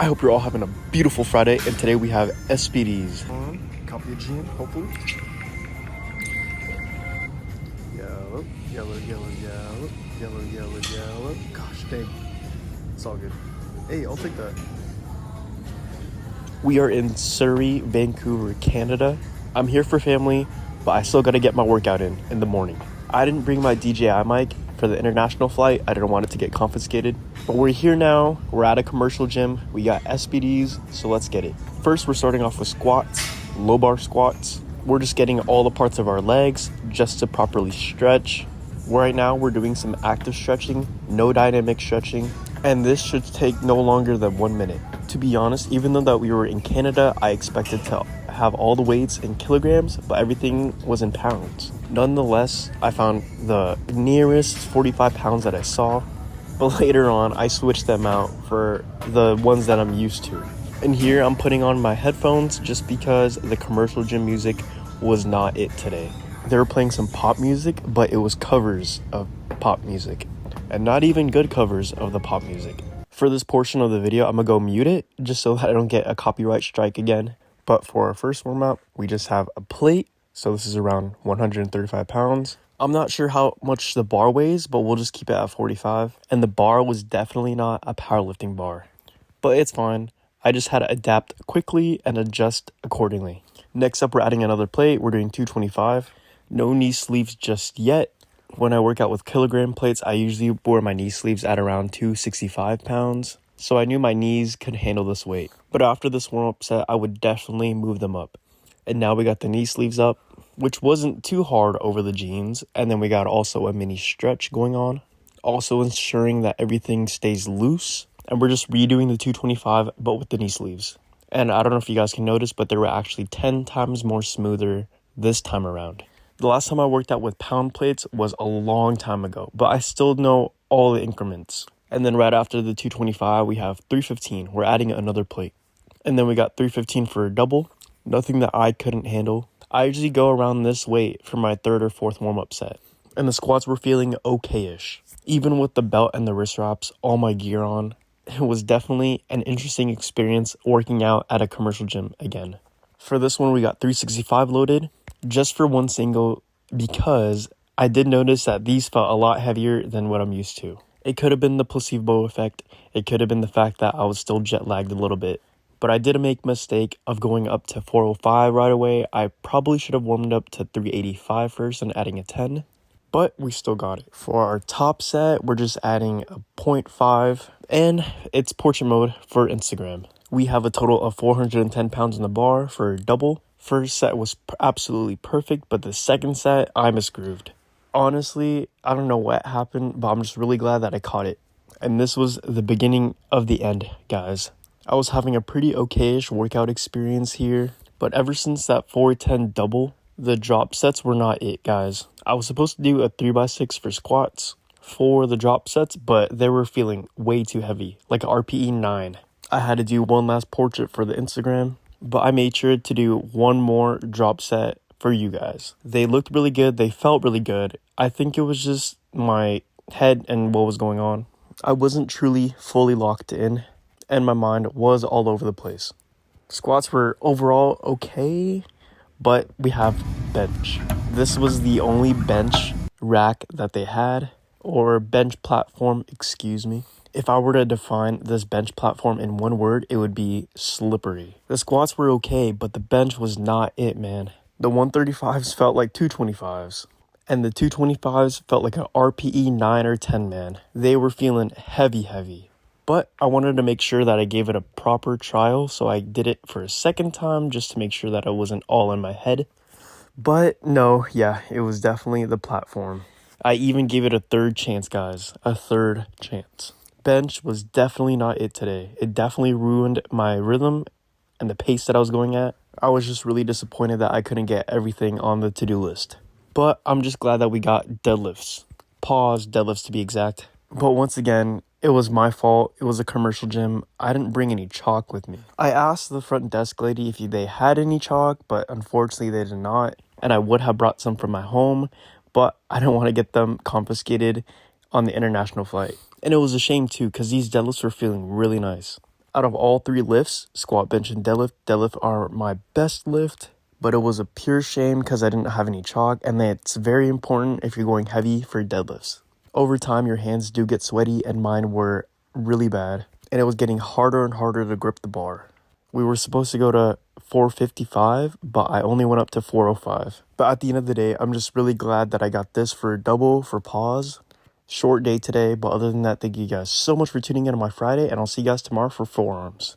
I hope you're all having a beautiful Friday, and today we have SBDs. Copy a gene, hopefully. Yellow, yellow, yellow, yellow, yellow, yellow, yellow. Gosh dang, it's all good. Hey, I'll take that. We are in Surrey, Vancouver, Canada. I'm here for family, but I still gotta get my workout in the morning. I didn't bring my DJI mic for the international flight. I didn't want it to get confiscated. But we're here now. We're at a commercial gym. We got SBDs, so let's get it. First, we're starting off with squats, low bar squats. We're just getting all the parts of our legs just to properly stretch. Right now, we're doing some active stretching, no dynamic stretching, and this should take no longer than 1 minute. To be honest, even though that we were in Canada, I expected to have all the weights in kilograms, but everything was in pounds. Nonetheless, I found the nearest 45 pounds that I saw, but later on, I switched them out for the ones that I'm used to. And here, I'm putting on my headphones just because the commercial gym music was not it today. They were playing some pop music, but it was covers of pop music, and not even good covers of the pop music. For this portion of the video, I'm gonna go mute it just so that I don't get a copyright strike again. But for our first warm-up, we just have a plate. So this is around 135 pounds. I'm not sure how much the bar weighs, but we'll just keep it at 45. And the bar was definitely not a powerlifting bar, but it's fine. I just had to adapt quickly and adjust accordingly. Next up, we're adding another plate. We're doing 225. No knee sleeves just yet. When I work out with kilogram plates, I usually wear my knee sleeves at around 265 pounds. So I knew my knees could handle this weight. But after this warm-up set, I would definitely move them up. And now we got the knee sleeves up, which wasn't too hard over the jeans. And then we got also a mini stretch going on. Also ensuring that everything stays loose. And we're just redoing the 225, but with the knee sleeves. And I don't know if you guys can notice, but they were actually 10 times more smoother this time around. The last time I worked out with pound plates was a long time ago, but I still know all the increments. And then right after the 225, we have 315. We're adding another plate. And then we got 315 for a double. Nothing that I couldn't handle. I usually go around this weight for my third or fourth warm-up set. And the squats were feeling okay-ish. Even with the belt and the wrist wraps, all my gear on, it was definitely an interesting experience working out at a commercial gym again. For this one, we got 365 loaded, just for one single, because I did notice that these felt a lot heavier than what I'm used to. It could have been the placebo effect. It could have been the fact that I was still jet lagged a little bit. But I did make a mistake of going up to 405 right away. I probably should have warmed up to 385 first and adding a 10. But we still got it. For our top set, we're just adding a 0.5. And it's portrait mode for Instagram. We have a total of 410 pounds in the bar for a double. First set was absolutely perfect, but the second set, I misgrooved. Honestly, I don't know what happened, but I'm just really glad that I caught it. And this was the beginning of the end, guys. I was having a pretty okay-ish workout experience here, but ever since that 410 double, the drop sets were not it, guys. I was supposed to do a 3x6 for squats for the drop sets, but they were feeling way too heavy, like a RPE 9. I had to do one last portrait for the Instagram, but I made sure to do one more drop set for you guys. They looked really good. They felt really good. I think it was just my head and what was going on. I wasn't truly fully locked in, and my mind was all over the place. Squats were overall okay, but we have bench. This was the only bench rack that they had, or bench platform, excuse me. If I were to define this bench platform in one word, it would be slippery. The squats were okay, but the bench was not it, man. The 135s felt like 225s, and the 225s felt like an RPE 9 or 10, man. They were feeling heavy. But I wanted to make sure that I gave it a proper trial, so I did it for a second time just to make sure that I wasn't all in my head. But no, yeah, it was definitely the platform. I even gave it a third chance, guys. A third chance. Bench was definitely not it today. It definitely ruined my rhythm and the pace that I was going at. I was just really disappointed that I couldn't get everything on the to-do list. But I'm just glad that we got deadlifts. Pause, deadlifts to be exact. But once again, it was my fault. It was a commercial gym. I didn't bring any chalk with me. I asked the front desk lady if they had any chalk, but unfortunately they did not. And I would have brought some from my home, but I didn't want to get them confiscated on the international flight. And it was a shame too, because these deadlifts were feeling really nice. Out of all three lifts, squat, bench, and deadlift are my best lift, but it was a pure shame because I didn't have any chalk, and it's very important if you're going heavy for deadlifts. Over time, your hands do get sweaty, and mine were really bad, and it was getting harder and harder to grip the bar. We were supposed to go to 455, but I only went up to 405. But at the end of the day, I'm just really glad that I got this for double for pause. Short day today, but other than that, thank you guys so much for tuning in on my Friday, and I'll see you guys tomorrow for forearms.